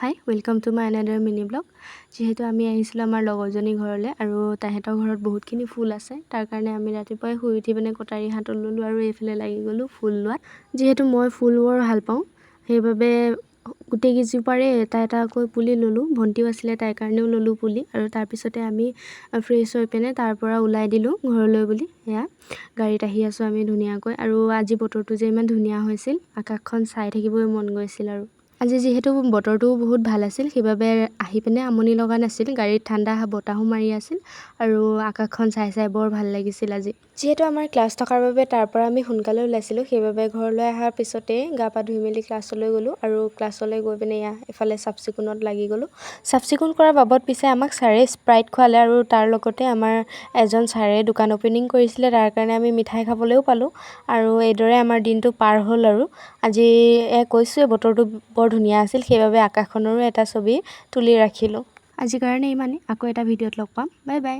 High welcome to my another mini blog. যিহেতু আমি আহিছিলোঁ আমাৰ লগৰজনী ঘৰলৈ আৰু তাহাঁতৰ ঘৰত বহুতখিনি ফুল আছে, তাৰ কাৰণে আমি ৰাতিপুৱাই শুই উঠি পিনে কটাৰী হাতত ল'লোঁ আৰু এইফালে লাগি গ'লোঁ ফুল লোৱাত। যিহেতু মই ফুল বৰ ভাল পাওঁ, সেইবাবে গোটেইকেইজোপাৰে এটা এটাকৈ পুলি ল'লোঁ। ভণ্টিও আছিলে, তাইৰ কাৰণেও ল'লোঁ পুলি। আৰু তাৰপিছতে আমি ফ্ৰেছ হৈ পিনে তাৰ পৰা ওলাই দিলোঁ ঘৰলৈ বুলি। সেয়া গাড়ীত আহি আছোঁ আমি ধুনীয়াকৈ। আৰু আজি বতৰটো যে ইমান ধুনীয়া হৈছিল, আকাশখন চাই থাকিবই মন গৈছিল। আৰু আজি যিহেতু বতৰটো বহুত ভাল আছিল, সেইবাবে আহি পিনে আমনি লগা নাছিল। গাড়ীত ঠাণ্ডা বতাহো মাৰি আছিল আৰু আকাশখন চাই চাই বৰ ভাল লাগিছিল আজি। যিহেতু আমাৰ ক্লাছ থকাৰ বাবে তাৰ পৰা আমি সোনকালে ওলাইছিলোঁ, সেইবাবে ঘৰলৈ অহাৰ পিছতেই গা পা ধুই মেলি ক্লাছলৈ গ'লোঁ। আৰু ক্লাছলৈ গৈ পিনে এফালে চাফ চিকুণত লাগি গ'লোঁ। চাফ চিকুণ কৰাৰ বাবদ পিছে আমাক ছাৰে স্প্ৰাইট খোৱালে আৰু তাৰ লগতে আমাৰ এজন ছাৰে দোকান অপেনিং কৰিছিলে, তাৰ কাৰণে আমি মিঠাই খাবলৈও পালোঁ। আৰু এইদৰে আমাৰ দিনটো পাৰ হ'ল। আৰু আজি কৈছোঁৱে বতৰটো বৰ ধুনীয়া আছিল, সেইবাবে আকাশখনৰো এটা ছবি তুলি ৰাখিলোঁ। আজিৰ কাৰণে ইমানেই, আকৌ এটা ভিডিঅ'ত লগ পাম। Bye bye.